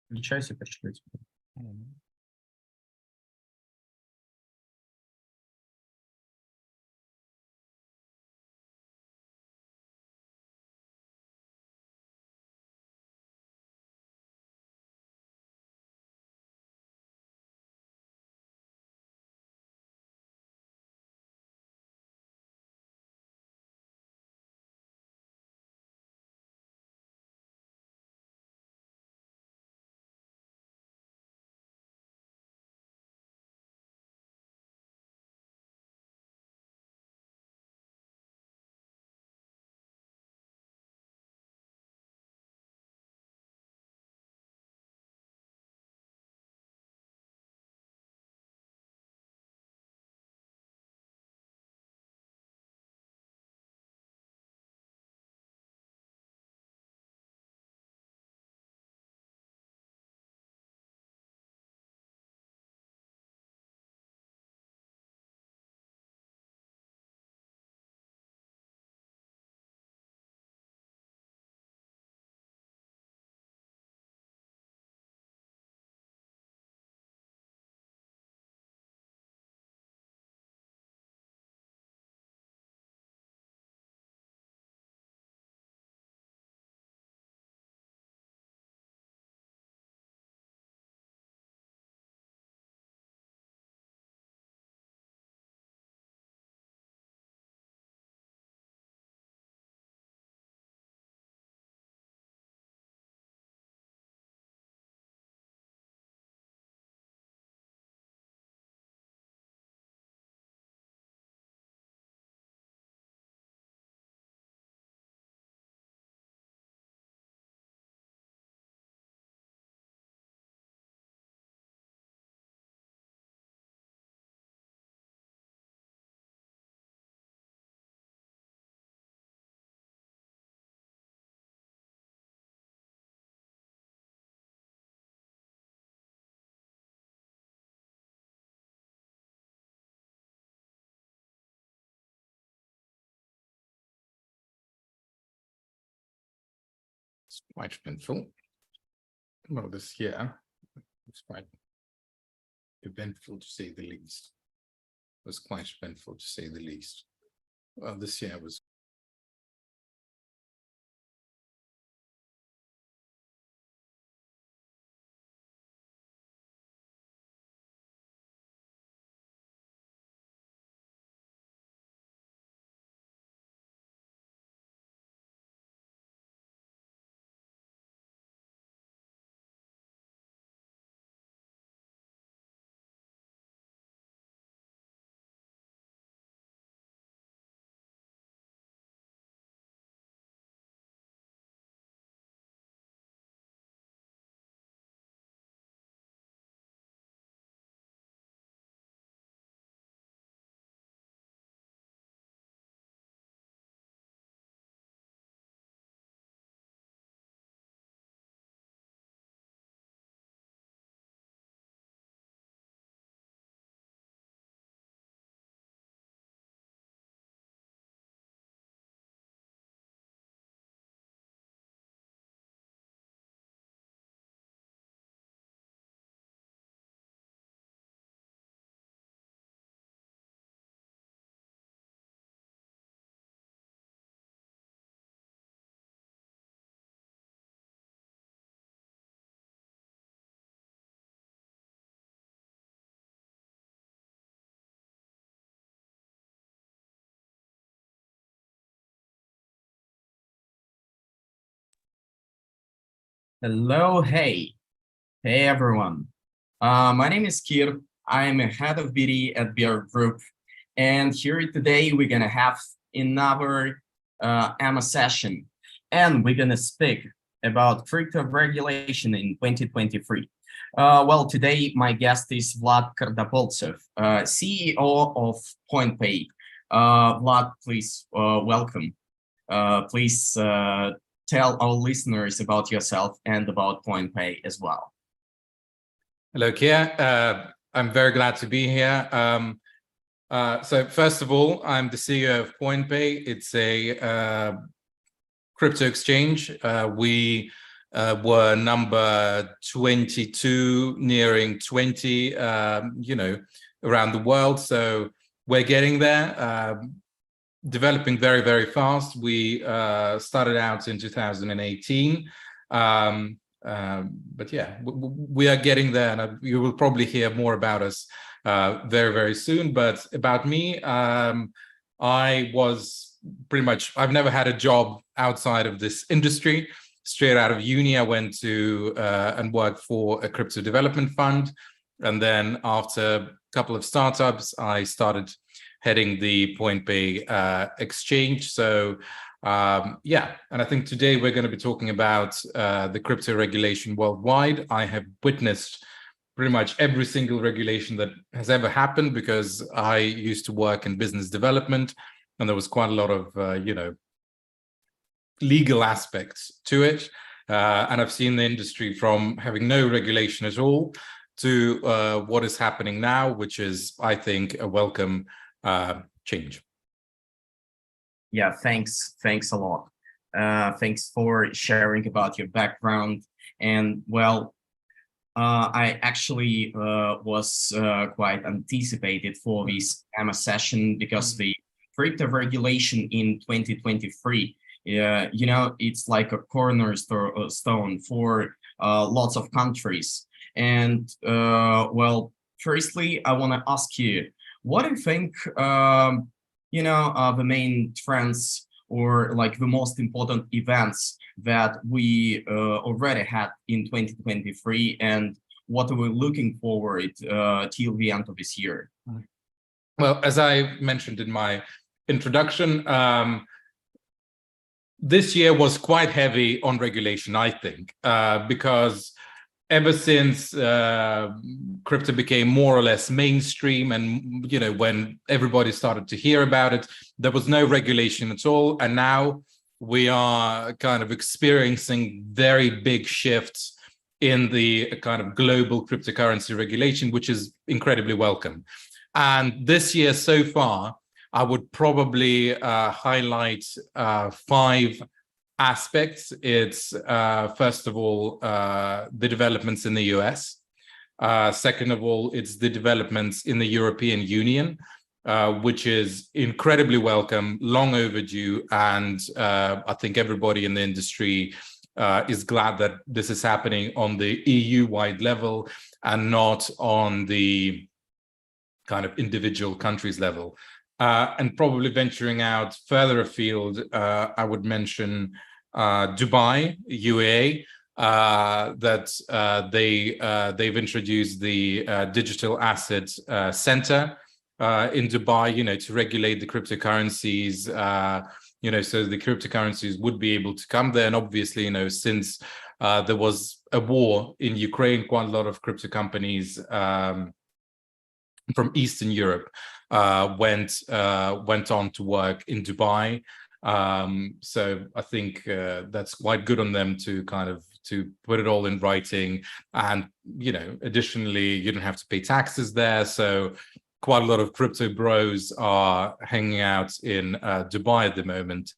Включайся, пришлю тебе. It's quite eventful. Well, this year was quite eventful to say the least. It was quite eventful to say the least. Well, this year was Hello, hey everyone. My name is Kir. I'm a head of BD at BR Group, and here today we're gonna have another AMA session, and we're gonna speak about crypto regulation in 2023. Well, today my guest is Vlad Kardapoltsev, CEO of PointPay. Vlad, please welcome. Please tell our listeners about yourself and about PointPay as well. hello, Kia. I'm very glad to be here. So first of all, I'm the CEO of PointPay. It's a crypto exchange. We were number 22, nearing 20, around the world. So we're getting there, developing very, very fast. We started out in 2018. But yeah, we are getting there, and you will probably hear more about us very, very soon. But about me, I was pretty much, I've never had a job outside of this industry. Straight out of uni, I went to and worked for a crypto development fund. And then after a couple of startups, I started heading the PointPay exchange. So yeah, and I think today we're going to be talking about the crypto regulation worldwide. I have witnessed pretty much every single regulation that has ever happened, because I used to work in business development, and there was quite a lot of legal aspects to it. And I've seen the industry from having no regulation at all to what is happening now, which is, I think, a welcome change. Yeah, thanks a lot. Thanks for sharing about your background. And well, I actually was quite anticipated for this AMA session, because the crypto regulation in 2023, it's like a cornerstone for lots of countries. And well, firstly, I want to ask you, what do you think, the main trends, or like the most important events that we already had in 2023, and what are we looking forward till the end of this year? Well, as I mentioned in my introduction, this year was quite heavy on regulation, I think, because ever since crypto became more or less mainstream, and when everybody started to hear about it, there was no regulation at all. And now we are kind of experiencing very big shifts in the kind of global cryptocurrency regulation, which is incredibly welcome. And this year so far, I would probably highlight 5 aspects. It's first of all the developments in the US. Second of all, it's the developments in the European Union, which is incredibly welcome, long overdue, and I think everybody in the industry is glad that this is happening on the EU-wide level and not on the kind of individual countries level. And probably venturing out further afield, I would mention Dubai, UAE, that they've introduced the digital asset center in Dubai, to regulate the cryptocurrencies, so the cryptocurrencies would be able to come there. And obviously, since there was a war in Ukraine, quite a lot of crypto companies from Eastern Europe went on to work in Dubai. So I think that's quite good on them to to put it all in writing. And additionally, you don't have to pay taxes there, so quite a lot of crypto bros are hanging out in Dubai at the moment.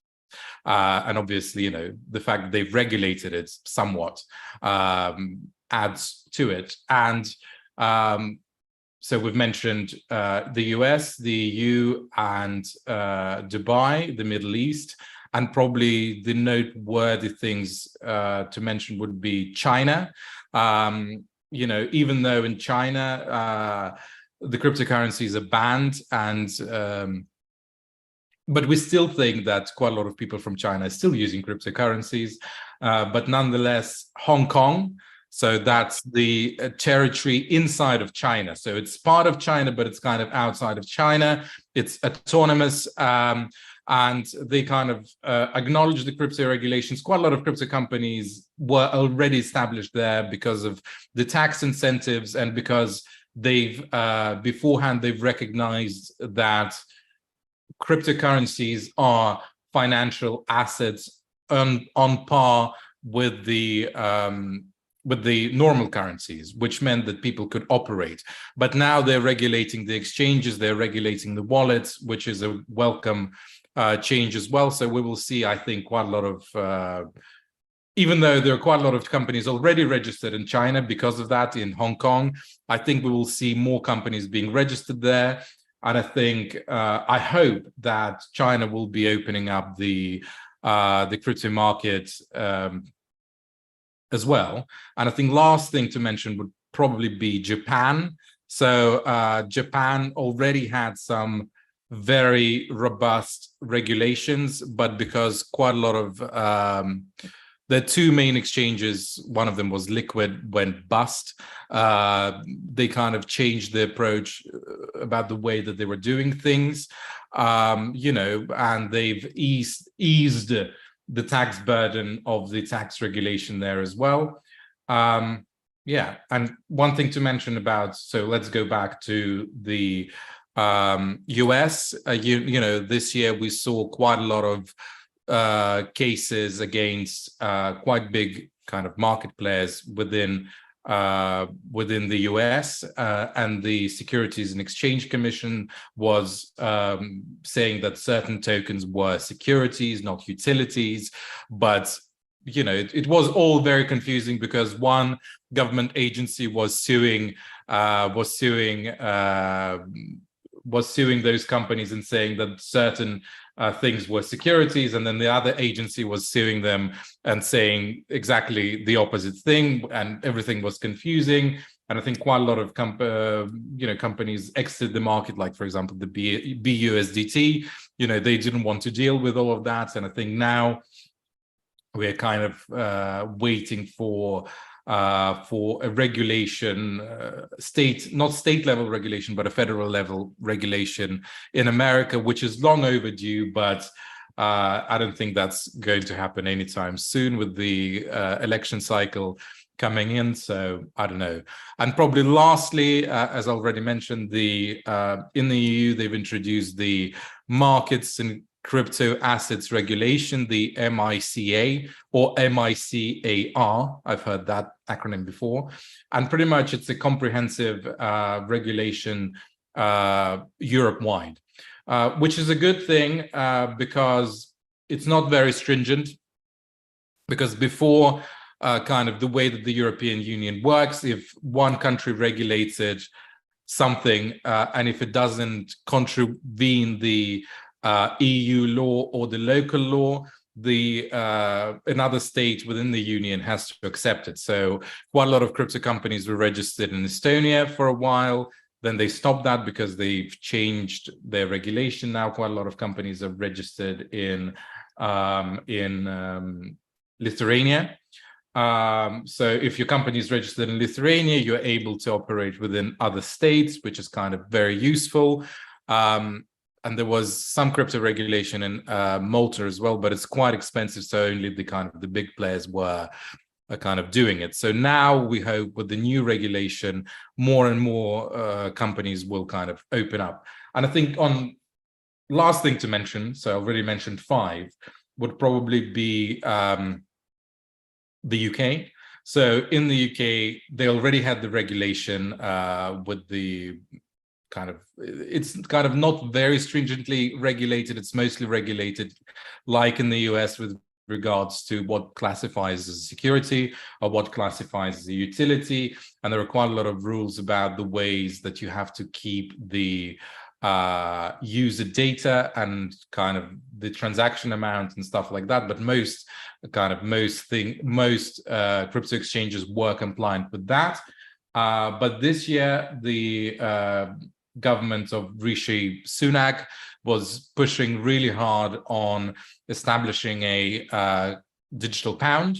And obviously, the fact that they've regulated it somewhat adds to it. And so we've mentioned the US, the EU, and Dubai, the Middle East. And probably the noteworthy things to mention would be China. Even though in China, the cryptocurrencies are banned, and but we still think that quite a lot of people from China are still using cryptocurrencies. But nonetheless, Hong Kong, so that's the territory inside of China. So it's part of China, but it's kind of outside of China. It's autonomous, and they kind of acknowledge the crypto regulations. Quite a lot of crypto companies were already established there because of the tax incentives, and because they've beforehand they've recognized that cryptocurrencies are financial assets on par with the normal currencies, which meant that people could operate. But now they're regulating the exchanges, they're regulating the wallets, which is a welcome change as well. So we will see, I think, quite a lot of even though there are quite a lot of companies already registered in China because of that, in Hong Kong, I think we will see more companies being registered there. And I think, I hope that China will be opening up the crypto market as well. And I think last thing to mention would probably be Japan. So Japan already had some very robust regulations, but because quite a lot of the two main exchanges, one of them was Liquid, went bust. They kind of changed the approach about the way that they were doing things, and they've eased the tax burden of the tax regulation there as well. Yeah, and one thing to mention about, so let's go back to the US. This year we saw quite a lot of cases against quite big kind of market players within the US, and the Securities and Exchange Commission was saying that certain tokens were securities, not utilities. But it was all very confusing because one government agency was suing those companies and saying that certain things were securities, and then the other agency was suing them and saying exactly the opposite thing, and everything was confusing. And I think quite a lot of companies exited the market, like for example the BUSDT. They didn't want to deal with all of that, and I think now we're kind of waiting for a regulation, not state level regulation, but a federal level regulation in America, which is long overdue, but I don't think that's going to happen anytime soon with the election cycle coming in. So I don't know. And probably lastly, as I already mentioned, in the EU, they've introduced the Markets and Crypto Assets Regulation, the MICA or MICAR. I've heard that acronym before. And pretty much it's a comprehensive regulation Europe-wide, which is a good thing because it's not very stringent. Because before, kind of the way that the European Union works, if one country regulated something and if it doesn't contravene the EU law or the local law, another state within the union has to accept it. So quite a lot of crypto companies were registered in Estonia for a while. Then they stopped that because they've changed their regulation. Now quite a lot of companies are registered in Lithuania. So if your company is registered in Lithuania, you're able to operate within other states, which is kind of very useful. And there was some crypto regulation in Malta as well, but it's quite expensive. So only the big players were kind of doing it. So now we hope with the new regulation, more and more companies will kind of open up. And I think last thing to mention, so I already mentioned 5, would probably be the UK. So in the UK, they already had the regulation with the it's kind of not very stringently regulated. It's mostly regulated like in the US with regards to what classifies as a security or what classifies as a utility. And there are quite a lot of rules about the ways that you have to keep the user data and kind of the transaction amount and stuff like that. But most crypto exchanges were compliant with that. But this year, the government of Rishi Sunak was pushing really hard on establishing a digital pound,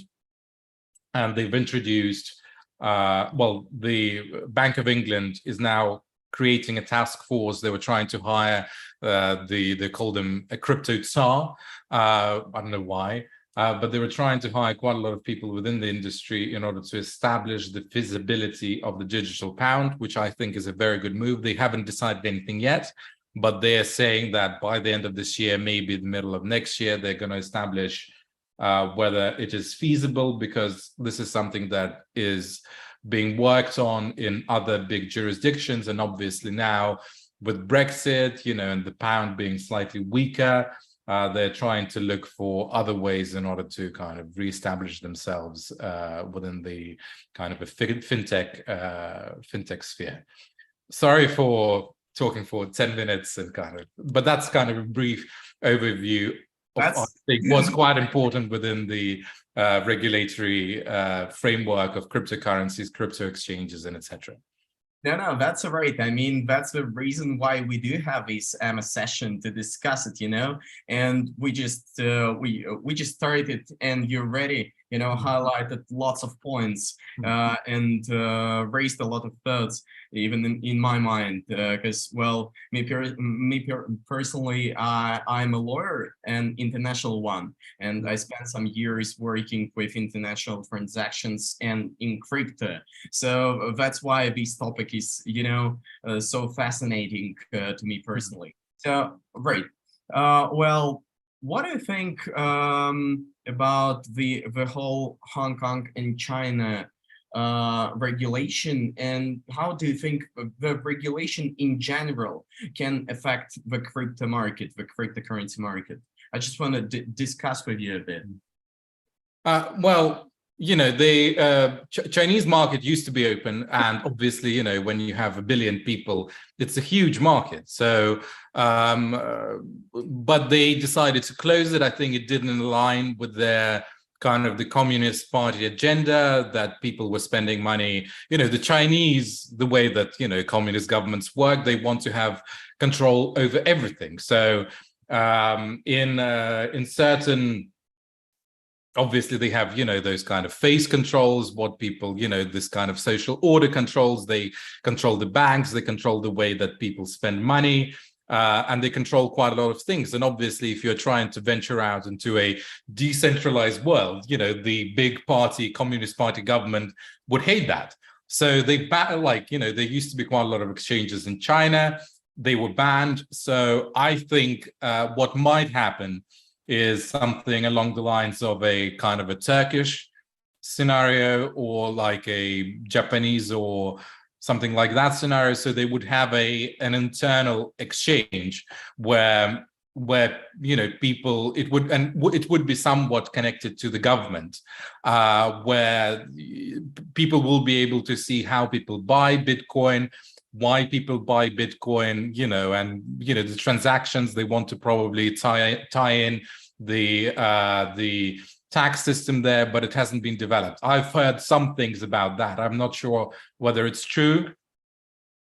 and they've introduced the Bank of England is now creating a task force. They were trying to hire they call them a crypto tsar. I don't know why. But they were trying to hire quite a lot of people within the industry in order to establish the feasibility of the digital pound, which I think is a very good move. They haven't decided anything yet, but they're saying that by the end of this year, maybe the middle of next year, they're going to establish whether it is feasible, because this is something that is being worked on in other big jurisdictions. And obviously now with Brexit, and the pound being slightly weaker, they're trying to look for other ways in order to kind of reestablish themselves within the kind of a fintech sphere. Sorry for talking for 10 minutes and but that's kind of a brief overview of what I think was quite important within the regulatory framework of cryptocurrencies, crypto exchanges, and etc. No, that's all right. I mean, that's the reason why we do have this session to discuss it, and we just started, and you already, highlighted lots of points and raised a lot of thoughts, even in my mind, because, well, personally, I'm a lawyer, an international one, and I spent some years working with international transactions and in crypto. So that's why this topic is, so fascinating to me personally. So, right. Well, what do you think about the whole Hong Kong and China regulation, and how do you think the regulation in general can affect the crypto market, the cryptocurrency market? I just want to discuss with you a bit. Well, the Chinese market used to be open, and obviously, when you have 1 billion people, it's a huge market. So, but they decided to close it. I think it didn't align with their kind of the Communist Party agenda, that people were spending money. The Chinese, the way that, communist governments work, they want to have control over everything. So in certain, obviously they have, those kind of face controls, what people, this kind of social order controls. They control the banks, they control the way that people spend money. And they control quite a lot of things. And obviously, if you're trying to venture out into a decentralized world, the big party, Communist Party government would hate that. So they there used to be quite a lot of exchanges in China. They were banned. So I think what might happen is something along the lines of a kind of a Turkish scenario, or like a Japanese or something like that scenario. So they would have an internal exchange where people, it would be somewhat connected to the government, where people will be able to see how people buy Bitcoin, why people buy Bitcoin, and the transactions. They want to probably tie in the tax system there, but it hasn't been developed. I've heard some things about that. I'm not sure whether it's true,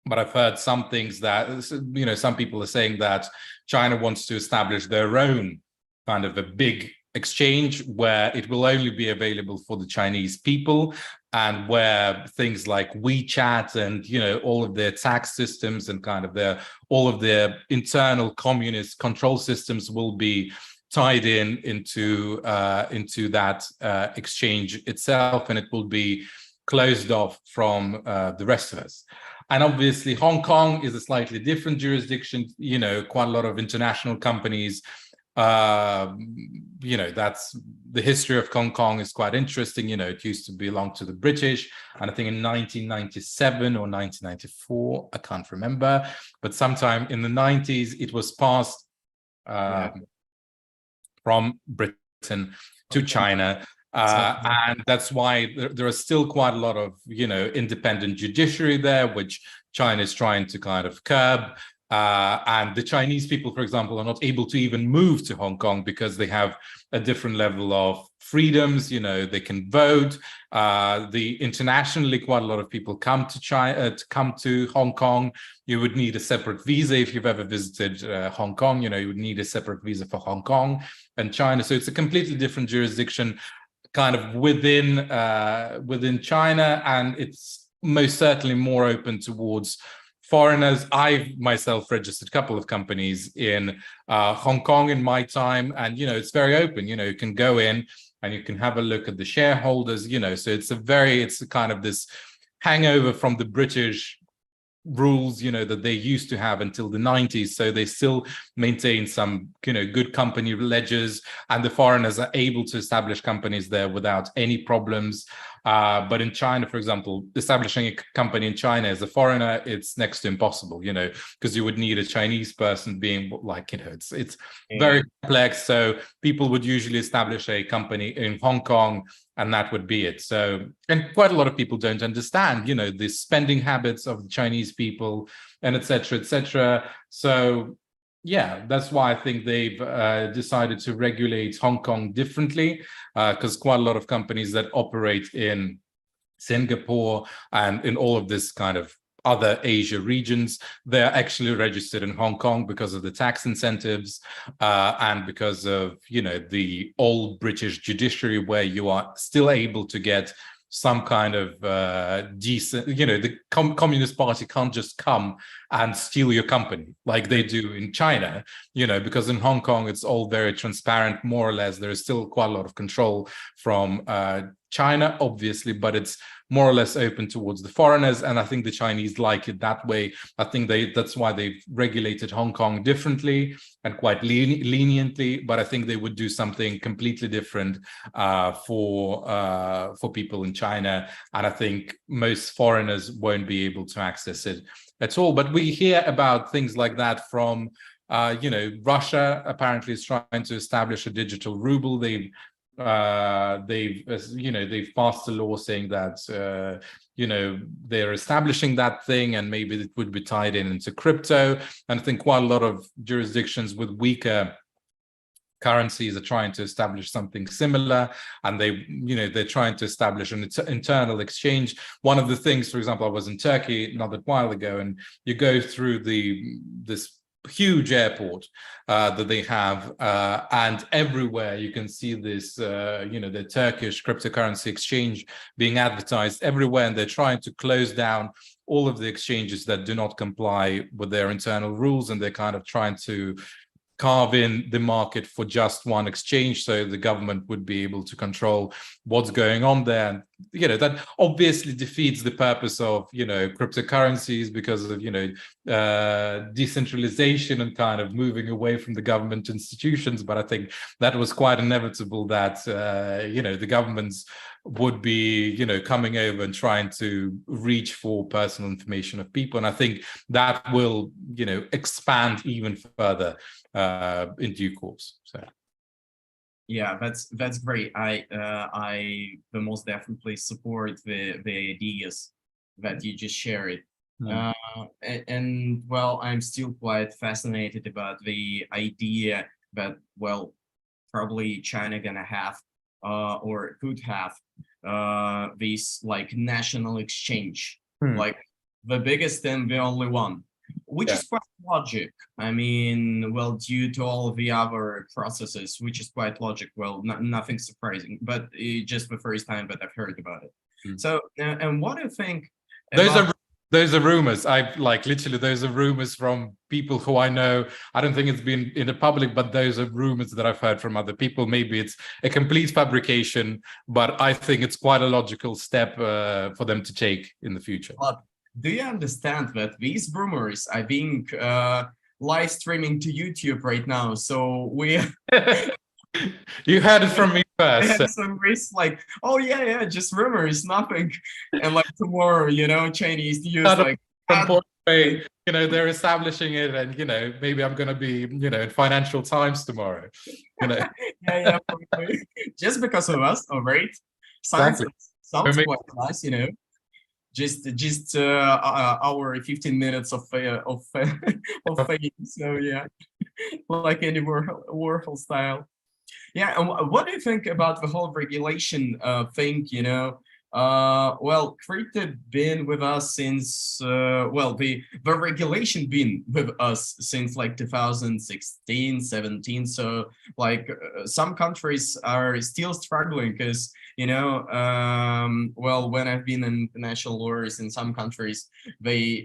but I've heard some things that, some people are saying that China wants to establish their own kind of a big exchange where it will only be available for the Chinese people, and where things like WeChat and, all of their tax systems and kind of all of their internal communist control systems will be tied into that exchange itself, and it will be closed off from the rest of us. And obviously, Hong Kong is a slightly different jurisdiction. Quite a lot of international companies. That's the history of Hong Kong is quite interesting. It used to belong to the British, and I think in 1997 or 1994, I can't remember, but sometime in the 90s, it was passed from Britain to China. And that's why there are still quite a lot of, independent judiciary there, which China is trying to kind of curb. And the Chinese people, for example, are not able to even move to Hong Kong because they have a different level of freedoms. They can vote. Internationally, quite a lot of people come to China, come to Hong Kong. You would need a separate visa if you've ever visited Hong Kong. You would need a separate visa for Hong Kong and China. So it's a completely different jurisdiction, kind of within China, and it's most certainly more open towards foreigners. I've myself registered a couple of companies in Hong Kong in my time, and it's very open. You can go in and you can have a look at the shareholders. So it's kind of this hangover from the British rules, that they used to have until the 90s. So they still maintain some, good company ledgers, and the foreigners are able to establish companies there without any problems. But in China, for example, establishing a company in China as a foreigner, it's next to impossible, because you would need a Chinese person being like, it's very complex. So people would usually establish a company in Hong Kong, and that would be it. So, and quite a lot of people don't understand, the spending habits of the Chinese people, and et cetera, et cetera. So yeah, that's why I think they've decided to regulate Hong Kong differently, because quite a lot of companies that operate in Singapore and in all of this kind of other Asia regions, they're actually registered in Hong Kong because of the tax incentives and because of, the old British judiciary, where you are still able to get some kind of decent, the Communist Party can't just come and steal your company like they do in China, because in Hong Kong, it's all very transparent, more or less. There is still quite a lot of control from China, obviously, but it's more or less open towards the foreigners. And I think the Chinese like it that way. I think that's why they've regulated Hong Kong differently and quite leniently, but I think they would do something completely different for people in China. And I think most foreigners won't be able to access it at all. But we hear about things like that from, Russia apparently is trying to establish a digital ruble. They've passed a law saying that they're establishing that thing, and maybe it would be tied into crypto. And I think quite a lot of jurisdictions with weaker currencies are trying to establish something similar, and they're trying to establish an internal exchange. One of the things, for example, I was in Turkey not that while ago, and you go through this huge airport that they have, and everywhere you can see this, the Turkish cryptocurrency exchange being advertised everywhere, and they're trying to close down all of the exchanges that do not comply with their internal rules, and they're kind of trying to carve in the market for just one exchange, so the government would be able to control what's going on there. And, that obviously defeats the purpose of, cryptocurrencies, because of, decentralization and kind of moving away from the government institutions. But I think that was quite inevitable that, the governments would be, coming over and trying to reach for personal information of people. And I think that will, expand even further in due course. So. Yeah, that's great. I the most definitely support the ideas that you just shared. And well, I'm still quite fascinated about the idea that, well, probably China gonna have or could have this like national exchange, like the biggest and the only one, which is quite logic. I mean, well, due to all the other processes, which is quite logic. Well, nothing surprising, but just the first time that I've heard about it. So, and what do you think? Those are rumors. I've literally, those are rumors from people who I know. I don't think it's been in the public, but those are rumors that I've heard from other people. Maybe it's a complete fabrication, but I think it's quite a logical step for them to take in the future. But do you understand that these rumors are being live streaming to YouTube right now? So we you heard it from me first. had some risks like, oh yeah, just rumors, nothing. And like tomorrow, Chinese use like from PointPay, they're establishing it, and maybe I'm gonna be, in Financial Times tomorrow. yeah, just because of us, all right. Sounds quite nice, just our 15 minutes of fame. So yeah, like any Warhol style. Yeah, and what do you think about the whole regulation thing? Well, crypto been with us since the regulation been with us since like 2016, 17. So like some countries are still struggling because well, when I've been in international lawyers in some countries, they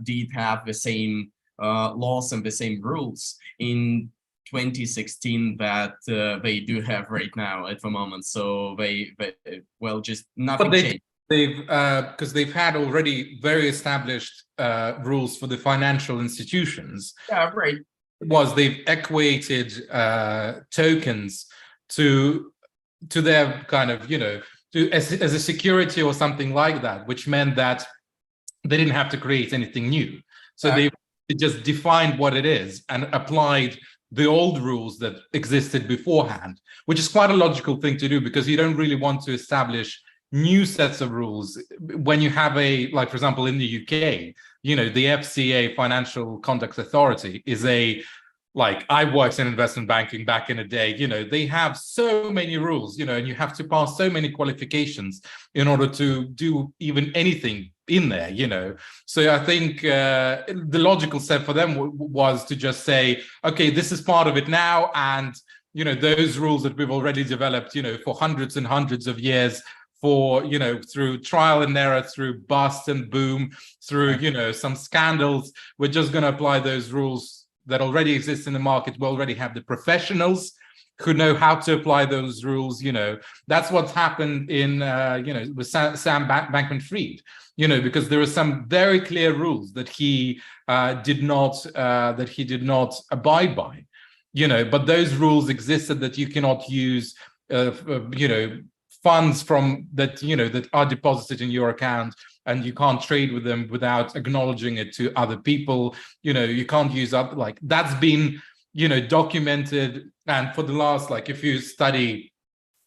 did have the same laws and the same rules in 2016 that they do have right now at the moment. So they well, just nothing changed. They've because they've had already very established rules for the financial institutions. Yeah, right. They've equated tokens to their kind of as a security or something like that, which meant that they didn't have to create anything new. So they just defined what it is and applied the old rules that existed beforehand, which is quite a logical thing to do because you don't really want to establish new sets of rules when you have like, for example, in the UK, the FCA, Financial Conduct Authority, is like, I worked in investment banking back in the day, they have so many rules, and you have to pass so many qualifications in order to do even anything in there, So I think the logical step for them was to just say, okay, this is part of it now. And, those rules that we've already developed, for hundreds and hundreds of years, for, through trial and error, through bust and boom, through, some scandals, we're just going to apply those rules that already exist in the market. We already have the professionals who know how to apply those rules. That's what's happened in, with Sam Bankman-Fried, because there are some very clear rules that he did not abide by, but those rules existed that you cannot use, funds from that, that are deposited in your account, and you can't trade with them without acknowledging it to other people. You can't use up, like, that's been, documented. And for the last, like, if you study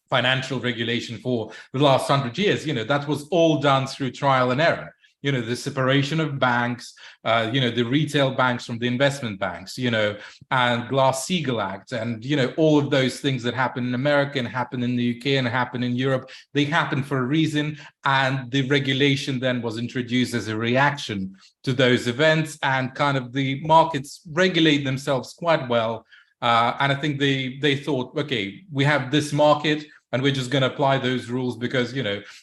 financial regulation for the last 100 years, that was all done through trial and error. The separation of banks, the retail banks from the investment banks, and Glass-Steagall Act, and, all of those things that happen in America and happen in the UK and happen in Europe, they happen for a reason. And the regulation then was introduced as a reaction to those events, and kind of the markets regulate themselves quite well. And I think they thought, okay, we have this market, and we're just going to apply those rules because,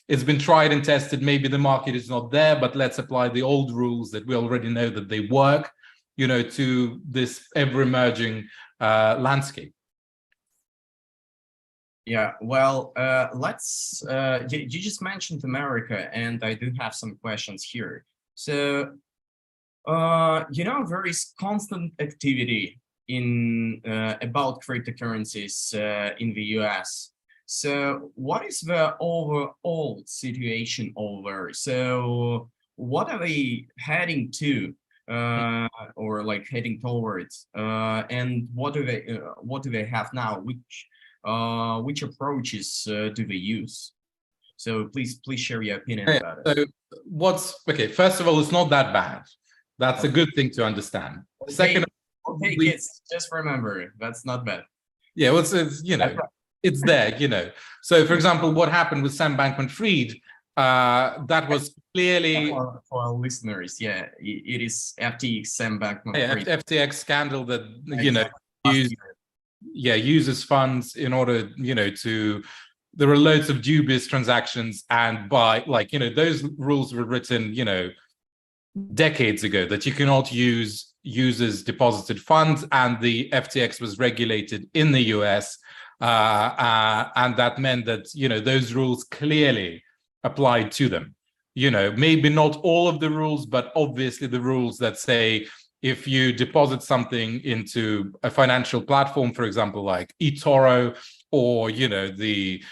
it's been tried and tested. Maybe the market is not there, but let's apply the old rules that we already know that they work, to this ever-emerging landscape. Yeah, well, let's, you just mentioned America, and I do have some questions here. So, there is constant activity in about cryptocurrencies in the US. So what is the overall situation over? So what are they heading to, or like heading towards? And what do they have now? Which approaches do they use? So please share your opinion about it. So okay? First of all, it's not that bad. That's a good thing to understand. Okay. Second, okay, kids, just remember that's not bad. Yeah, well, it's it's there, So, for example, what happened with Sam Bankman-Fried, that was clearly for our listeners. Yeah, it is FTX Sam Bankman-Fried. FTX scandal that Exactly. uses funds in order, there were loads of dubious transactions, and by those rules were written, decades ago, that you cannot use users' deposited funds, and the FTX was regulated in the US. And that meant that, those rules clearly applied to them. Maybe not all of the rules, but obviously the rules that say, if you deposit something into a financial platform, for example, like eToro, or, the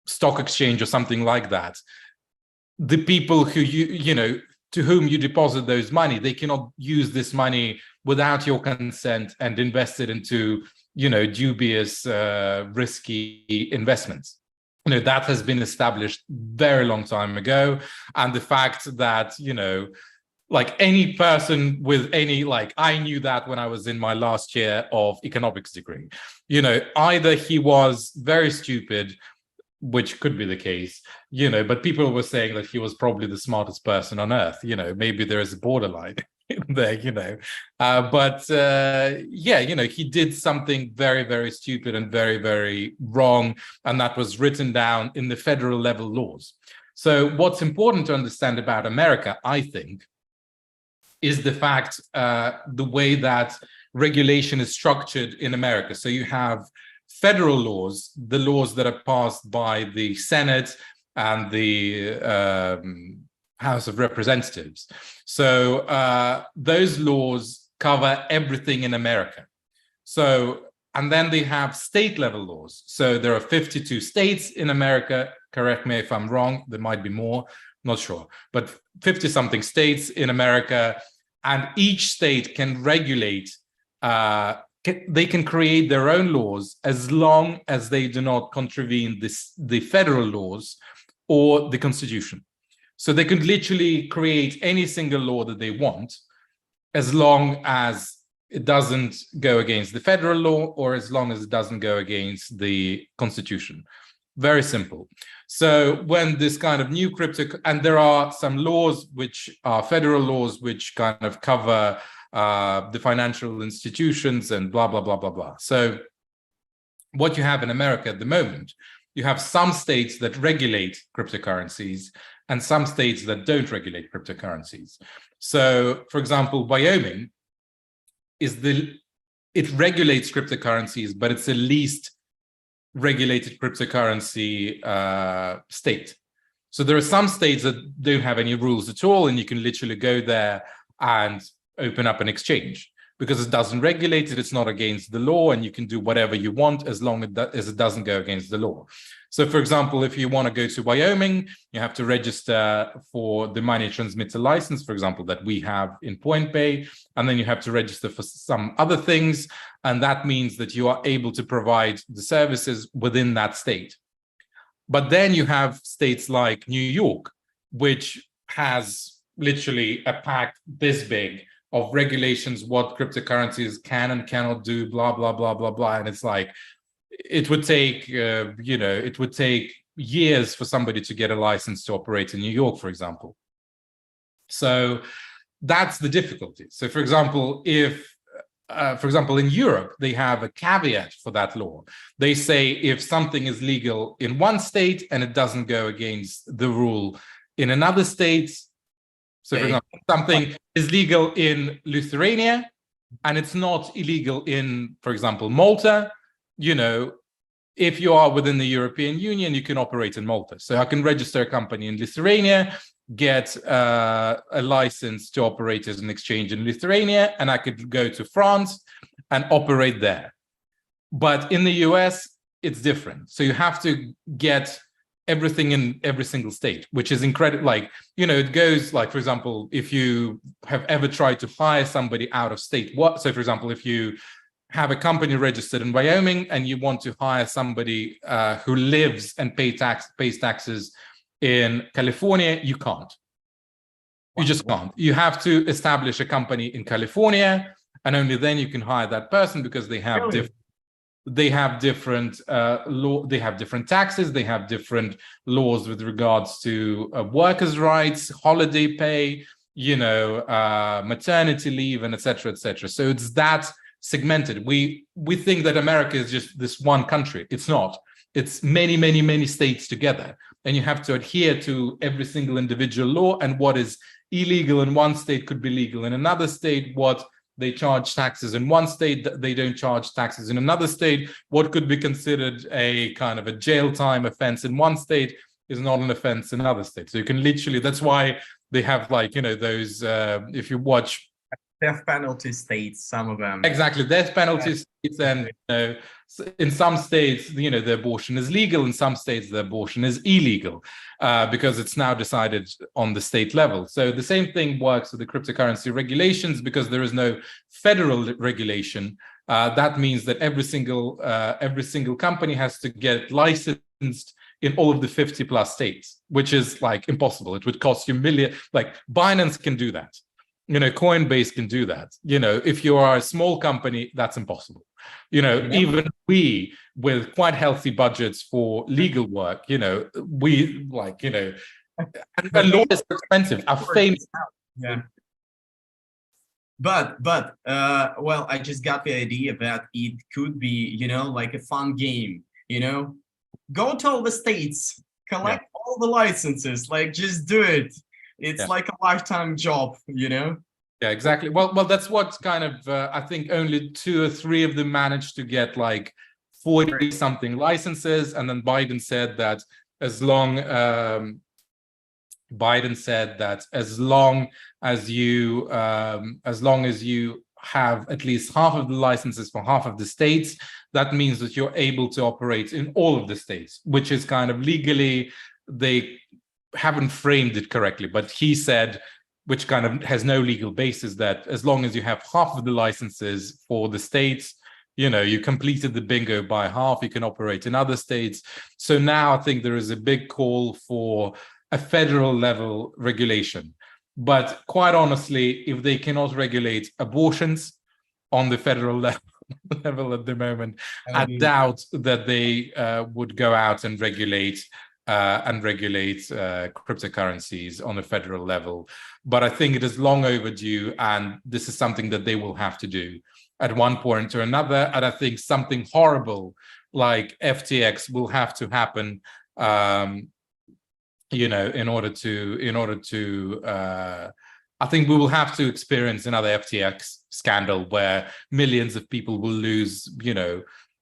stock exchange or something like that, the people who to whom you deposit those money, they cannot use this money without your consent and invest it into dubious, risky investments. That has been established very long time ago. And the fact that, like any person with any, I knew that when I was in my last year of economics degree, either he was very stupid, which could be the case, but people were saying that he was probably the smartest person on earth. Maybe there is a borderline there, but he did something very, very stupid and very, very wrong, and that was written down in the federal level laws. So what's important to understand about America, I think, is the fact, the way that regulation is structured in America. So you have federal laws, the laws that are passed by the Senate and the House of Representatives. So those laws cover everything in America. So, and then they have state level laws. So there are 52 states in America, Correct me if I'm wrong. There might be more, not sure, but 50 something states in America, and each state can regulate. They can create their own laws as long as they do not contravene the federal laws or the Constitution. So they could literally create any single law that they want, as long as it doesn't go against the federal law or as long as it doesn't go against the Constitution. Very simple. So when this kind of new crypto, and there are some laws which are federal laws which kind of cover the financial institutions and blah, blah, blah, blah, blah. So what you have in America at the moment, you have some states that regulate cryptocurrencies and some states that don't regulate cryptocurrencies. So, for example, Wyoming it regulates cryptocurrencies, but it's the least regulated cryptocurrency state. So there are some states that don't have any rules at all, and you can literally go there and open up an exchange because it doesn't regulate it. It's not against the law, and you can do whatever you want as long as it doesn't go against the law. So, for example, if you want to go to Wyoming, you have to register for the money transmitter license, for example, that we have in PointPay, and then you have to register for some other things, and that means that you are able to provide the services within that state. But then you have states like New York, which has literally a pack this big of regulations, what cryptocurrencies can and cannot do, blah, blah, blah, blah, blah. And it's like, it would take, it would take years for somebody to get a license to operate in New York, for example. So that's the difficulty. So, for example, in Europe, they have a caveat for that law. They say if something is legal in one state and it doesn't go against the rule in another state, so for example, something is legal in Lithuania and it's not illegal in, for example, Malta, if you are within the European Union, you can operate in Malta. So I can register a company in Lithuania, get a license to operate as an exchange in Lithuania, and I could go to France and operate there. But in the US, it's different. So you have to get everything in every single state, which is incredible. Like, it goes like, for example, if you have ever tried to hire somebody out of state, so for example, if you have a company registered in Wyoming and you want to hire somebody who lives and pays taxes in California, you can't. You just can't. You have to establish a company in California, and only then you can hire that person because they have different taxes, they have different laws with regards to workers' rights, holiday pay, maternity leave, and etc., etc. So it's that segmented. We think that America is just this one country. It's not. It's many, many, many states together, and you have to adhere to every single individual law, and what is illegal in one state could be legal in another state. What they charge taxes in one state, they don't charge taxes in another state. What could be considered a kind of a jail time offense in one state is not an offense in another state. So you can literally, that's why they have those, if you watch death penalty states, some of them. Exactly, death penalty states, and in some states, the abortion is legal. In some states, the abortion is illegal because it's now decided on the state level. So the same thing works with the cryptocurrency regulations because there is no federal regulation. That means that every single company has to get licensed in all of the 50 plus states, which is like impossible. It would cost you millions. Like Binance can do that. Coinbase can do that. If you are a small company, that's impossible. Even we, with quite healthy budgets for legal work, we like, and law is expensive. Our famous. Yeah. But well, I just got the idea that it could be, like a fun game, go to all the states, collect all the licenses, like just do it. It's like a lifetime job, Yeah, exactly. Well, that's what kind of, I think only 2 or 3 of them managed to get like 40 something licenses. And then Biden said that as long as you have at least half of the licenses for half of the states, that means that you're able to operate in all of the states, which is kind of legally they haven't framed it correctly, but he said, which kind of has no legal basis, that as long as you have half of the licenses for the states, you completed the bingo by half, you can operate in other states. So now I think there is a big call for a federal level regulation. But quite honestly, if they cannot regulate abortions on the federal level at the moment, I doubt that they would go out and regulate cryptocurrencies on a federal level. But I think it is long overdue, and this is something that they will have to do at one point or another. And I think something horrible like FTX will have to happen, in order to I think we will have to experience another FTX scandal where millions of people will lose,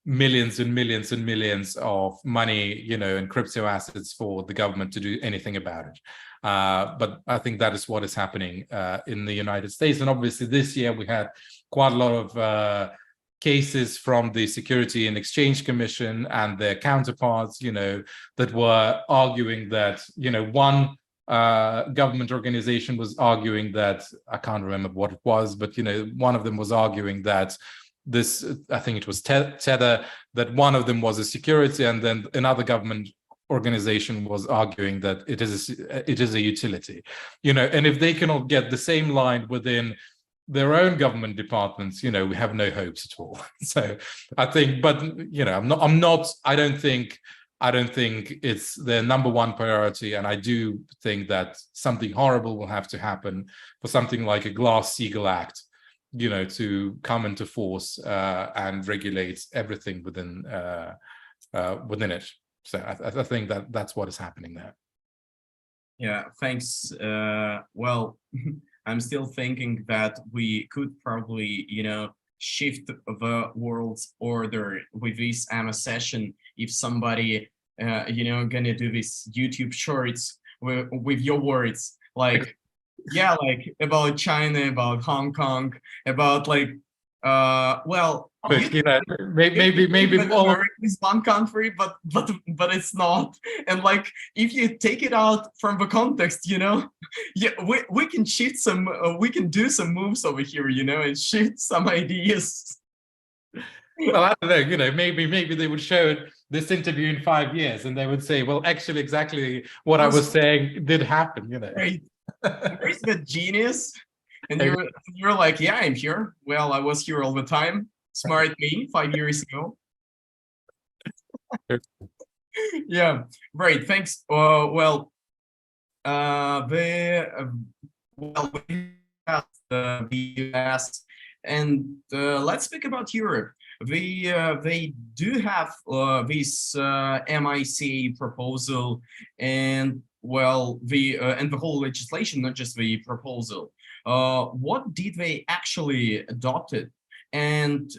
millions and millions and millions of money, and crypto assets for the government to do anything about it. But I think that is what is happening in the United States. And obviously this year we had quite a lot of cases from the Security and Exchange Commission and their counterparts, that were arguing that, one government organization was arguing that, I can't remember what it was, but, one of them was arguing that this, I think it was Tether, that one of them was a security, and then another government organization was arguing that it is a utility, and if they cannot get the same line within their own government departments, we have no hopes at all. So I think, but I don't think it's their number one priority, and I do think that something horrible will have to happen for something like a Glass-Steagall Act, to come into force and regulate everything within it. So I think that's what is happening there. Yeah, thanks. Well, I'm still thinking that we could probably, shift the world's order with this MS session if somebody, gonna do this YouTube shorts with your words, like, yeah, like about China, about Hong Kong, about like, well, maybe all is one country, but it's not. And like, if you take it out from the context, yeah, we can shift some, we can do some moves over here, and shift some ideas. Well, I don't know, maybe they would show this interview in 5 years and they would say, well, actually, exactly what I was saying did happen, Right. Where's the genius? And you're like, yeah, I'm here. Well, I was here all the time. Smart me 5 years ago. Yeah, right. Thanks. Well, we have the US, and let's speak about Europe. They do have this MICA proposal, and well, and the whole legislation, not just the proposal. What did they actually adopt it? And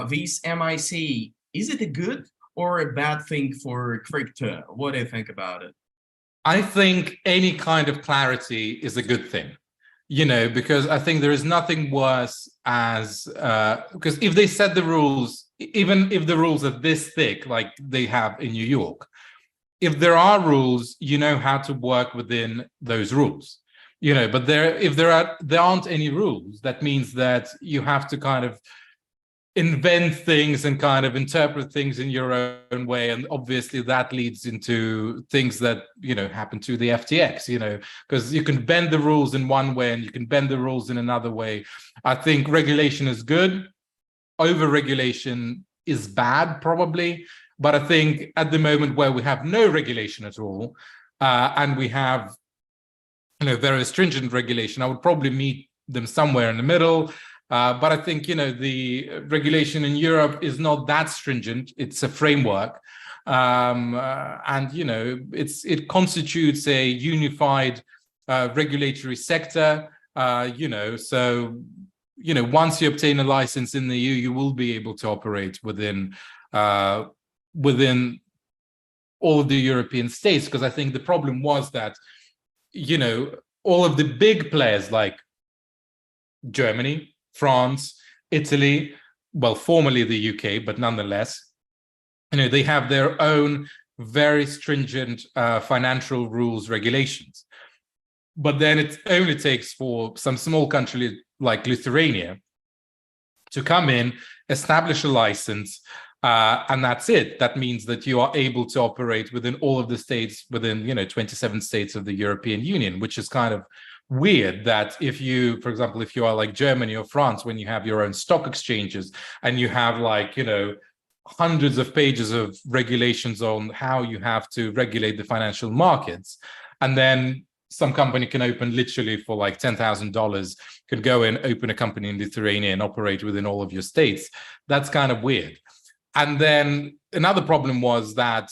this MIC, is it a good or a bad thing for crypto? What do you think about it? I think any kind of clarity is a good thing, because I think there is nothing worse as, because if they set the rules, even if the rules are this thick, like they have in New York, if there are rules, you know how to work within those rules. But if there aren't any rules, that means that you have to kind of invent things and kind of interpret things in your own way, and obviously that leads into things that happen to the FTX, because you can bend the rules in one way and you can bend the rules in another way. I think regulation is good, over-regulation is bad probably, but I think at the moment where we have no regulation at all, and we have very stringent regulation, I would probably meet them somewhere in the middle. But I think, the regulation in Europe is not that stringent. It's a framework. And, it constitutes a unified regulatory sector, so, once you obtain a license in the EU, you will be able to operate within all of the European states. Because I think the problem was that, all of the big players like Germany, France, Italy, well, formerly the UK, but nonetheless, they have their own very stringent financial rules, regulations. But then it only takes for some small country like Lithuania to come in, establish a license, and that's it. That means that you are able to operate within all of the states, within 27 states of the European Union, which is kind of weird. That if you, for example, if you are like Germany or France, when you have your own stock exchanges and you have hundreds of pages of regulations on how you have to regulate the financial markets, and then some company can open literally for like $10,000, can go and open a company in Lithuania and operate within all of your states. That's kind of weird. And then another problem was that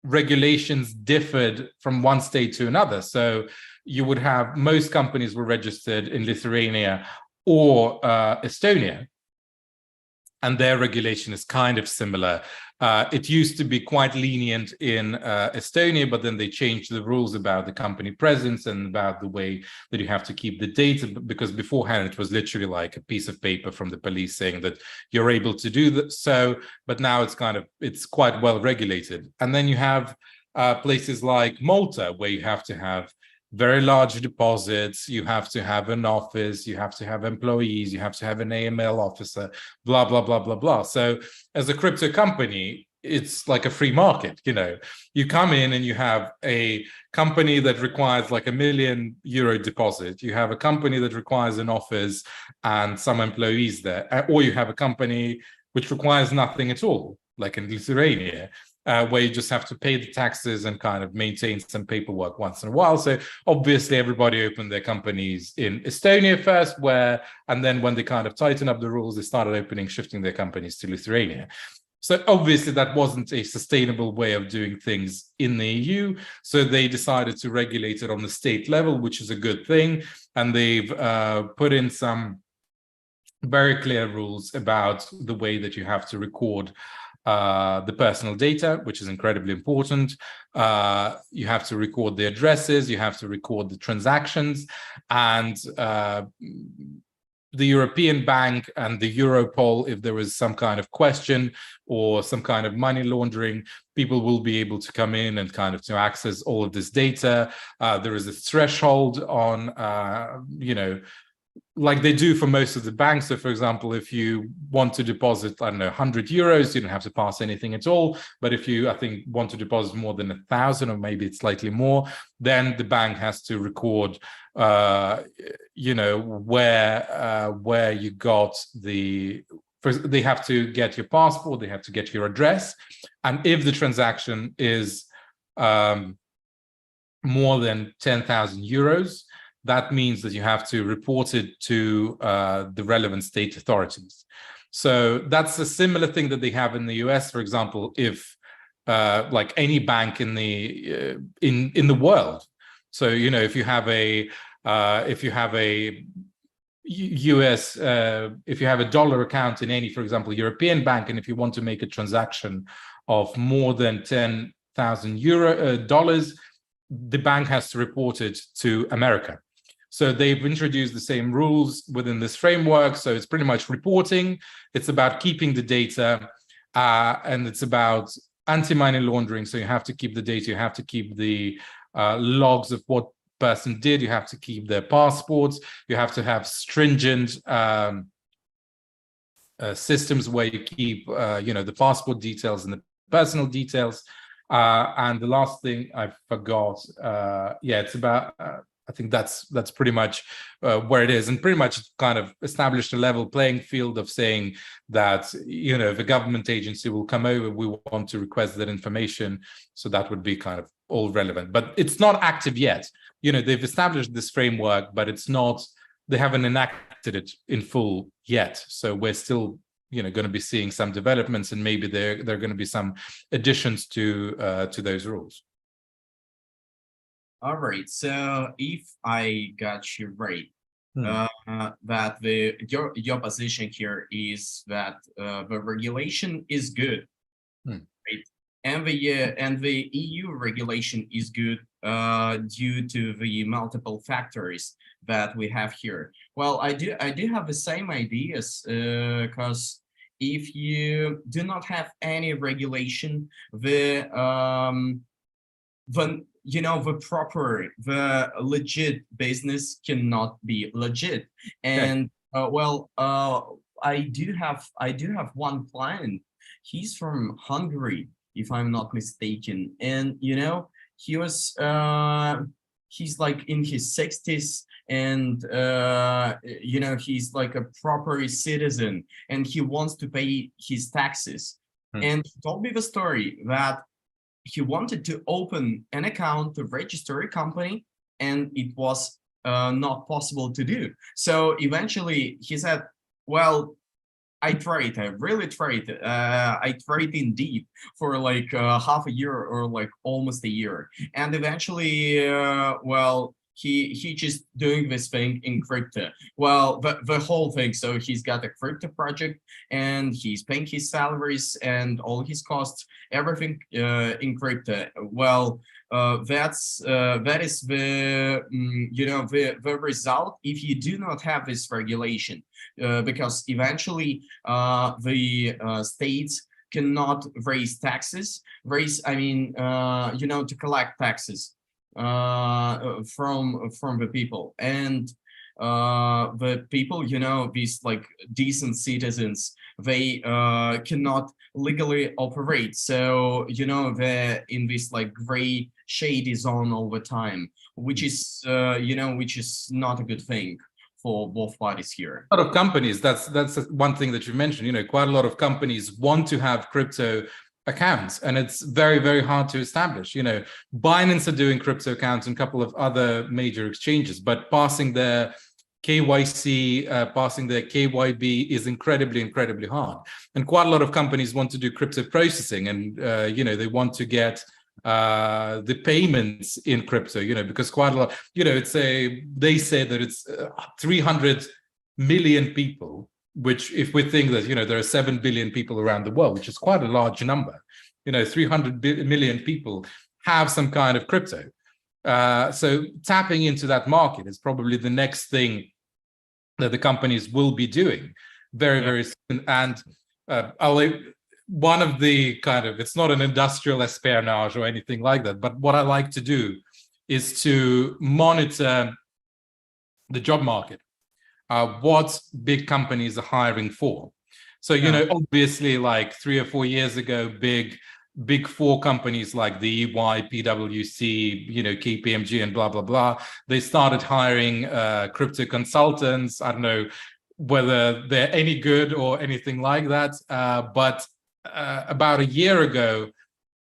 regulations differed from one state to another. So you would have, most companies were registered in Lithuania or Estonia, and their regulation is kind of similar. It used to be quite lenient in Estonia, but then they changed the rules about the company presence and about the way that you have to keep the data, because beforehand it was literally like a piece of paper from the police saying that you're able to do that. So, but now it's quite well regulated. And then you have places like Malta, where you have to have very large deposits, you have to have an office, you have to have employees, you have to have an AML officer, blah, blah, blah, blah, blah. So as a crypto company, it's like a free market. You come in and you have a company that requires like €1 million deposit. You have a company that requires an office and some employees there, or you have a company which requires nothing at all, like in Lithuania. Where you just have to pay the taxes and kind of maintain some paperwork once in a while. So obviously everybody opened their companies in Estonia first, and then when they kind of tightened up the rules, they started shifting their companies to Lithuania. So obviously that wasn't a sustainable way of doing things in the EU. So they decided to regulate it on the state level, which is a good thing. And they've put in some very clear rules about the way that you have to record the personal data, which is incredibly important. You have to record the addresses, you have to record the transactions, and the European Bank and the Europol, if there is some kind of question or some kind of money laundering, people will be able to come in and kind of to access all of this data. There is a threshold on, like they do for most of the banks. So for example, if you want to deposit, I don't know, €100, you don't have to pass anything at all. But if you, I think, want to deposit more than 1,000, or maybe it's slightly more, then the bank has to record, where you got first they have to get your passport, they have to get your address. And if the transaction is more than €10,000, that means that you have to report it to the relevant state authorities. So that's a similar thing that they have in the US. For example, if like any bank in the world, so if you have a US, if you have a dollar account in any, for example, European bank, and if you want to make a transaction of more than $10,000, the bank has to report it to America. So they've introduced the same rules within this framework. So it's pretty much reporting. It's about keeping the data, and it's about anti-money laundering. So you have to keep the data. You have to keep the logs of what person did. You have to keep their passports. You have to have stringent systems where you keep, the passport details and the personal details. And the last thing I forgot, it's about. I think that's pretty much where it is, and pretty much kind of established a level playing field of saying that, if a government agency will come over, we want to request that information. So that would be kind of all relevant, but it's not active yet. They've established this framework, but it's not, they haven't enacted it in full yet. So we're still, going to be seeing some developments, and maybe there are going to be some additions to those rules. All right. So if I got you right, that your position here is that the regulation is good, right? And the EU regulation is good due to the multiple factors that we have here. Well, I do have the same ideas because if you do not have any regulation, the legit business cannot be legit. Okay. And I do have one client. He's from Hungary, if I'm not mistaken, and he was he's like in his 60s, and he's like a proper citizen, and he wants to pay his taxes. Hmm. And he told me the story that he wanted to open an account to register a company, and it was not possible to do. So eventually he said, well, I tried, I really tried. I tried indeed for like half a year or like almost a year. And eventually, he just doing this thing in crypto. Well, the whole thing. So he's got a crypto project, and he's paying his salaries and all his costs, everything in crypto. Well, that is the result if you do not have this regulation, because eventually the states cannot raise taxes, to collect taxes from the people. And the people, these like decent citizens, they cannot legally operate. So, they're in this like gray shady zone all the time, which is, which is not a good thing for both parties here. A lot of companies, that's one thing that you mentioned, quite a lot of companies want to have crypto accounts, and it's very, very hard to establish. Binance are doing crypto accounts and a couple of other major exchanges, but passing their KYC, passing their KYB is incredibly, incredibly hard. And quite a lot of companies want to do crypto processing, and they want to get the payments in crypto, because quite a lot, they say that it's 300 million people, which if we think that, there are 7 billion people around the world, which is quite a large number, 300 million people have some kind of crypto. So tapping into that market is probably the next thing that the companies will be doing very, very soon. And one of the it's not an industrial espionage or anything like that, but what I like to do is to monitor the job market, what big companies are hiring for. So, obviously, like 3 or 4 years ago, big four companies like the EY, PwC, KPMG and blah, blah, blah, they started hiring crypto consultants. I don't know whether they're any good or anything like that. But about a year ago,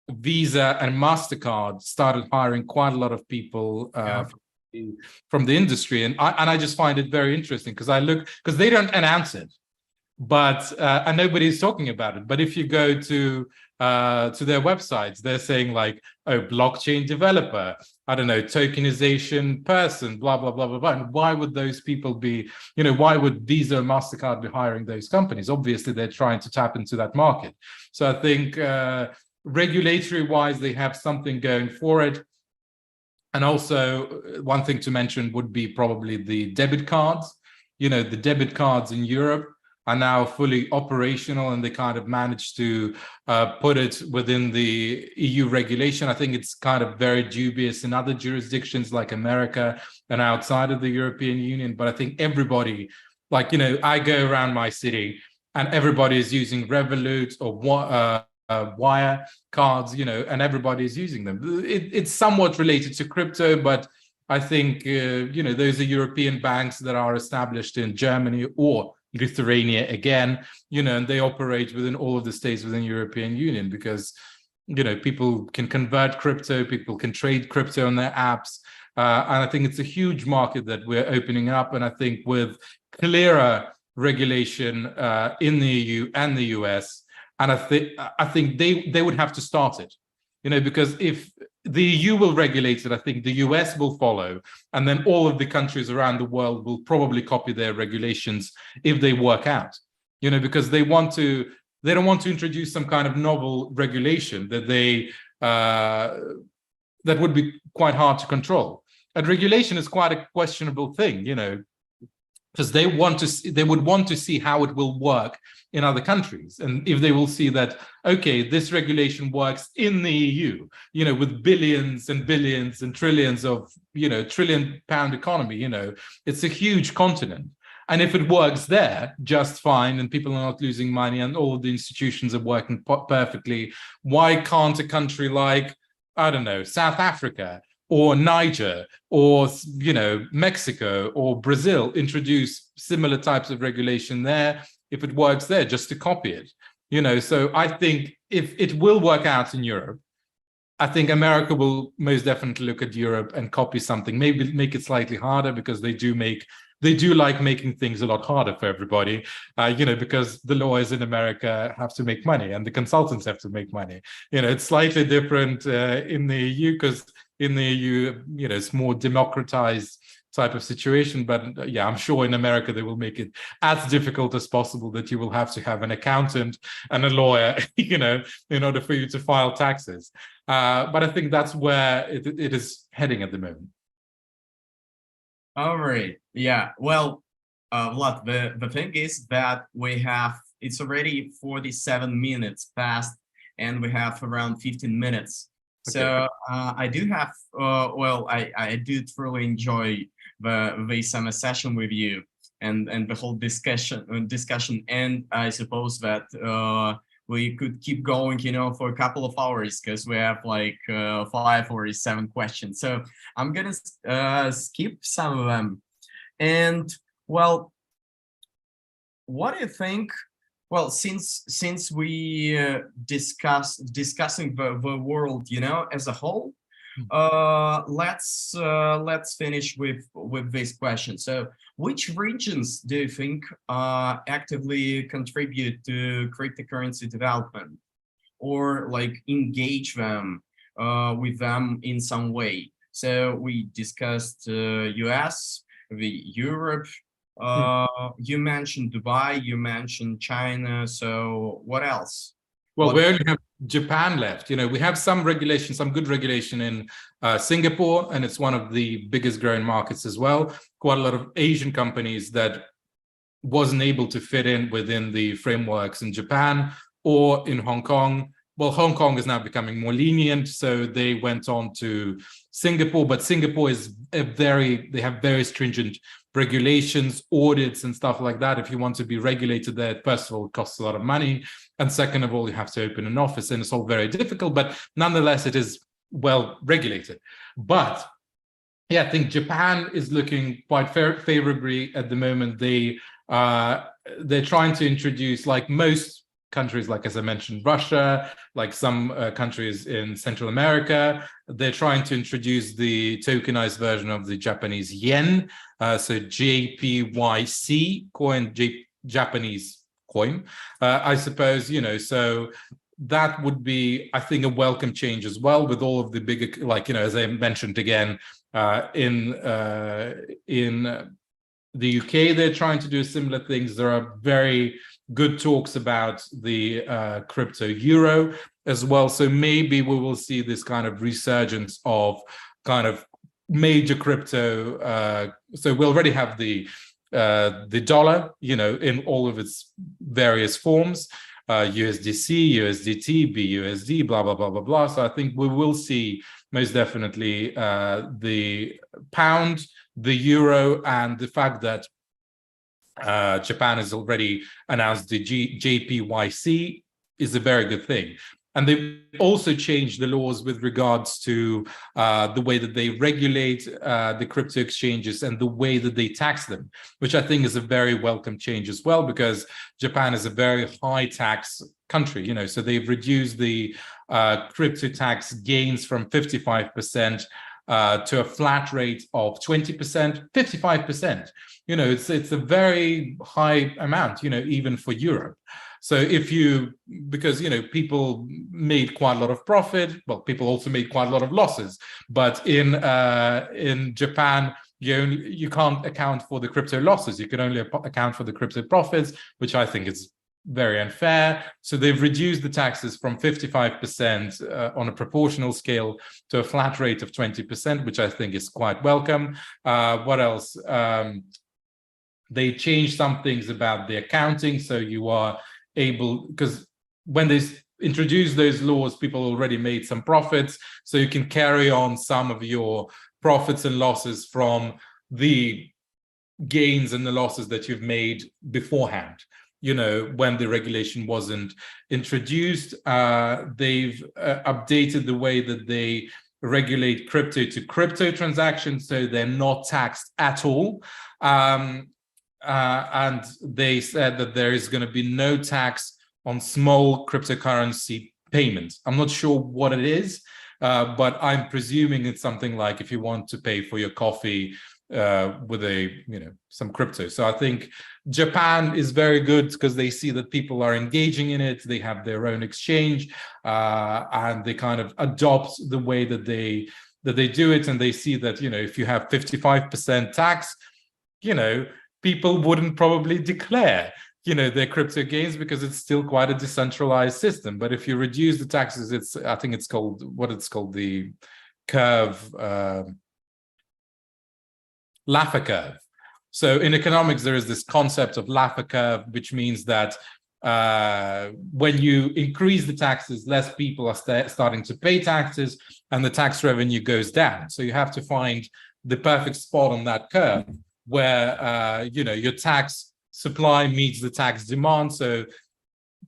Visa and MasterCard started hiring quite a lot of people from the industry. And I just find it very interesting because they don't announce it, but and nobody's talking about it. But if you go to their websites, they're saying like, oh, blockchain developer, I don't know, tokenization person, blah, blah, blah, blah, blah. And why would those people be, why would Visa and MasterCard be hiring those companies? Obviously, they're trying to tap into that market. So I think regulatory wise, they have something going for it. And also one thing to mention would be probably the debit cards. The debit cards in Europe are now fully operational, and they kind of managed to put it within the EU regulation. I think it's kind of very dubious in other jurisdictions like America and outside of the European Union. But I think everybody, like, I go around my city and everybody is using Revolut or wire cards, and everybody is using them. It's somewhat related to crypto, but I think, those are European banks that are established in Germany or Lithuania again, and they operate within all of the states within European Union because, people can convert crypto, people can trade crypto on their apps. And I think it's a huge market that we're opening up. And I think with clearer regulation in the EU and the US, and I think they would have to start it, because if the EU will regulate it, I think the US will follow, and then all of the countries around the world will probably copy their regulations if they work out, because they don't want to introduce some kind of novel regulation that that would be quite hard to control. And regulation is quite a questionable thing, because they would want to see how it will work in other countries. And if they will see that, okay, this regulation works in the EU, with billions and billions and trillions of, trillion-pound economy, it's a huge continent. And if it works there just fine and people are not losing money and all of the institutions are working perfectly, why can't a country like, I don't know, South Africa or Niger or, Mexico or Brazil introduce similar types of regulation there if it works there, just to copy it? So I think if it will work out in Europe, I think America will most definitely look at Europe and copy something, maybe make it slightly harder, because they do like making things a lot harder for everybody, because the lawyers in America have to make money and the consultants have to make money. It's slightly different in the EU, because in the EU, it's more democratized type of situation. But yeah, I'm sure in America they will make it as difficult as possible, that you will have to have an accountant and a lawyer, in order for you to file taxes. But I think that's where it is heading at the moment. All right. Yeah. Well, Vlad, the thing is that it's already 47 minutes past, and we have around 15 minutes. Okay. So I do have, I do truly enjoy the summer session with you and the whole discussion. And I suppose that we could keep going, for a couple of hours, because we have like 5 or 7 questions. So I'm gonna skip some of them. And well, what do you think? Well, since we discussing the world, as a whole, let's finish with this question. So, which regions do you think actively contribute to cryptocurrency development, or like engage them with them in some way? So we discussed US, the Europe. You mentioned Dubai, you mentioned China. So what else? Well, we only have Japan left. We have some regulation, some good regulation in Singapore, and it's one of the biggest growing markets as well. Quite a lot of Asian companies that wasn't able to fit in within the frameworks in Japan or in Hong Kong. Well, Hong Kong is now becoming more lenient, so they went on to Singapore, but Singapore is they have very stringent regulations, audits, and stuff like that. If you want to be regulated there, first of all, it costs a lot of money. And second of all, you have to open an office, and it's all very difficult, but nonetheless, it is well regulated. But yeah, I think Japan is looking quite favorably at the moment. They're trying to introduce, like most countries, like as I mentioned, Russia, like some countries in Central America, they're trying to introduce the tokenized version of the Japanese yen, so JPYC coin, Japanese coin, I suppose, so that would be, I think, a welcome change as well, with all of the bigger, like, as I mentioned again, in the UK, they're trying to do similar things. There are very good talks about the crypto euro as well. So maybe we will see this kind of resurgence of kind of major crypto. So we already have the dollar, in all of its various forms, USDC, USDT, BUSD, blah, blah, blah, blah, blah. So I think we will see most definitely the pound, the euro, and the fact that Japan has already announced the JPYC is a very good thing. And they've also changed the laws with regards to the way that they regulate the crypto exchanges and the way that they tax them, which I think is a very welcome change as well, because Japan is a very high tax country, so they've reduced the crypto tax gains from 55% to a flat rate of 20%, 55%. It's a very high amount, even for Europe. So because people made quite a lot of profit, well, people also made quite a lot of losses. But in Japan, you can't account for the crypto losses. You can only account for the crypto profits, which I think is very unfair. So they've reduced the taxes from 55% on a proportional scale to a flat rate of 20%, which I think is quite welcome. What else? They changed some things about the accounting, so you are able, because when they introduced those laws, people already made some profits, so you can carry on some of your profits and losses from the gains and the losses that you've made beforehand. You know, when the regulation wasn't introduced, they've updated the way that they regulate crypto to crypto transactions, so they're not taxed at all. And they said that there is going to be no tax on small cryptocurrency payments. I'm not sure what it is, but I'm presuming it's something like if you want to pay for your coffee with some crypto. So I think Japan is very good because they see that people are engaging in it. They have their own exchange, and they kind of adopt the way that they do it. And they see that, if you have 55% tax, people wouldn't probably declare their crypto gains because it's still quite a decentralized system. But if you reduce the taxes, I think it's called the curve, Laffer curve. So in economics, there is this concept of Laffer curve, which means that when you increase the taxes, less people are starting to pay taxes, and the tax revenue goes down. So you have to find the perfect spot on that curve where your tax supply meets the tax demand. So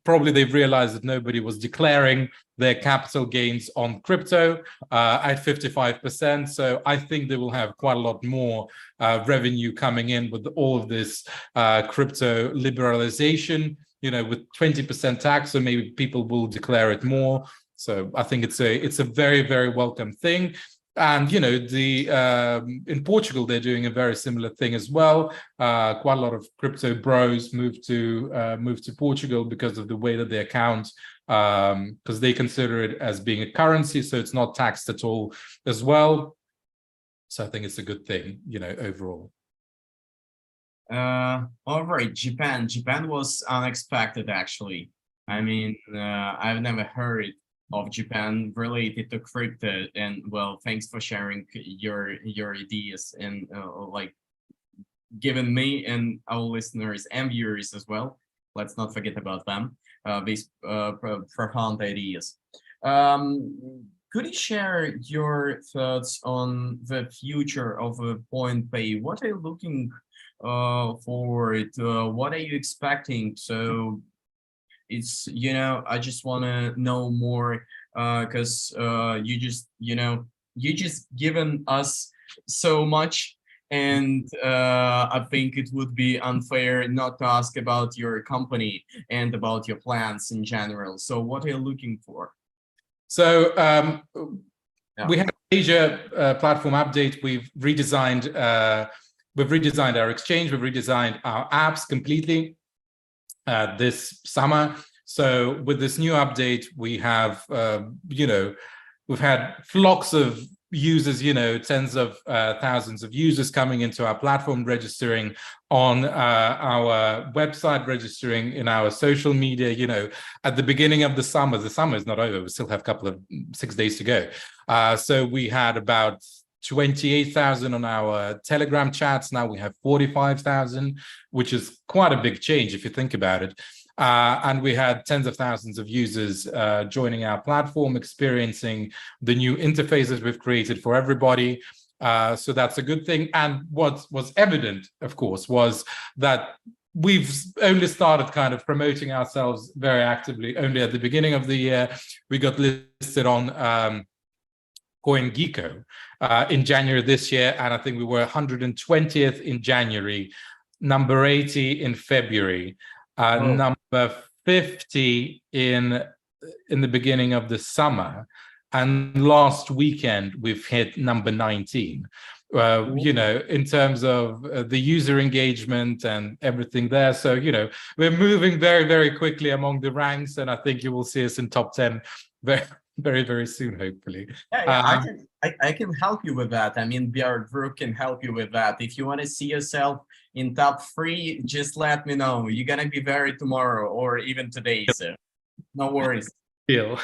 probably they've realized that nobody was declaring their capital gains on crypto at 55%. So I think they will have quite a lot more revenue coming in with all of this crypto liberalization, with 20% tax. So maybe people will declare it more. So I think it's a very, very welcome thing. And in Portugal, they're doing a very similar thing as well. Quite a lot of crypto bros moved to Portugal because of the way that they account, because they consider it as being a currency, so it's not taxed at all as well. So I think it's a good thing, overall. All right, Japan. Japan was unexpected, actually. I mean, I've never heard of Japan related to crypto, and well, thanks for sharing your ideas and giving me and our listeners and viewers as well. Let's not forget about them. These profound ideas. Could you share your thoughts on the future of PointPay? What are you looking forward? What are you expecting? So it's, I just want to know more because you just given us so much, and I think it would be unfair not to ask about your company and about your plans in general. So what are you looking for? So we have a major platform update. We've redesigned our exchange. We've redesigned our apps completely this summer. So with this new update, we have, we've had flocks of users, tens of thousands of users coming into our platform, registering on our website, registering in our social media. At the beginning of the summer is not over. We still have a couple of 6 days to go. So we had about 28,000 on our Telegram chats. Now we have 45,000, which is quite a big change if you think about it. And we had tens of thousands of users joining our platform, experiencing the new interfaces we've created for everybody. So that's a good thing. And what was evident, of course, was that we've only started kind of promoting ourselves very actively only at the beginning of the year. We got listed on CoinGecko in January this year, and I think we were 120th in January, number 80 in February, number 50 in the beginning of the summer, and last weekend we've hit number 19. In terms of the user engagement and everything there. So, we're moving very, very quickly among the ranks, and I think you will see us in top 10 very, very, very soon, hopefully. Yeah, I can help you with that. I mean, BR Group can help you with that. If you want to see yourself in top 3, just let me know. You're gonna be there tomorrow or even today, so no worries. Deal.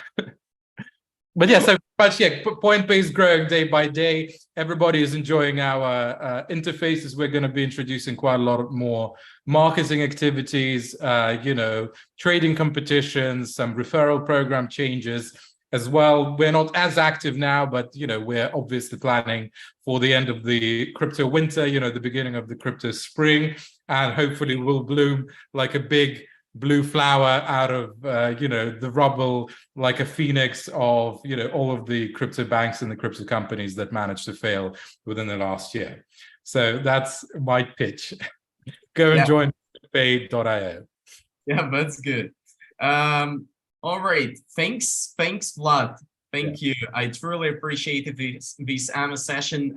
But yeah, so much, yeah, PointPay is growing day by day. Everybody is enjoying our interfaces. We're going to be introducing quite a lot more marketing activities, trading competitions, some referral program changes as well. We're not as active now, but, we're obviously planning for the end of the crypto winter, the beginning of the crypto spring, and hopefully will bloom like a big blue flower out of the rubble, like a phoenix of all of the crypto banks and the crypto companies that managed to fail within the last year. So that's my pitch. Go and join pay.io. Yeah, that's good. All right, thanks Vlad. Thank you. I truly appreciated this AMA session.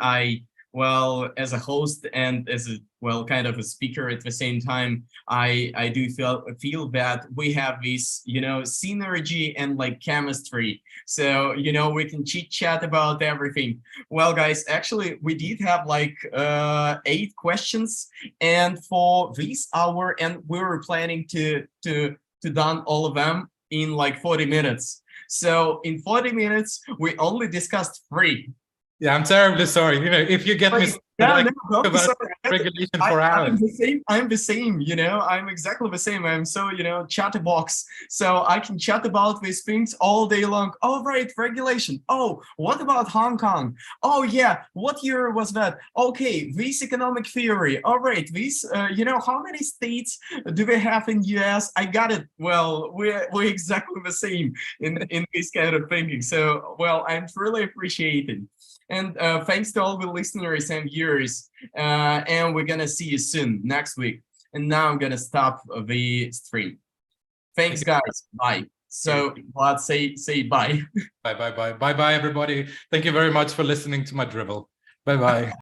Well, as a host and as a kind of a speaker at the same time, I do feel that we have this synergy and like chemistry. So we can chit chat about everything. Well, guys, actually we did have like 8 questions, and for this hour, and we were planning to done all of them in like 40 minutes. So in 40 minutes, we only discussed 3. Yeah, I'm terribly sorry. If you get me about regulation for hours. I'm the same, I'm exactly the same. I'm so, chatterbox. So I can chat about these things all day long. Oh, right, regulation. Oh, what about Hong Kong? Oh, yeah, what year was that? Okay, this economic theory. All right, this, how many states do they have in US? I got it. Well, we're exactly the same in this kind of thinking. So, well, I'm really appreciating. And thanks to all the listeners and viewers. And we're going to see you soon next week. And now I'm going to stop the stream. Thanks, guys. Bye. So let's say bye. Bye, everybody. Thank you very much for listening to my drivel. Bye.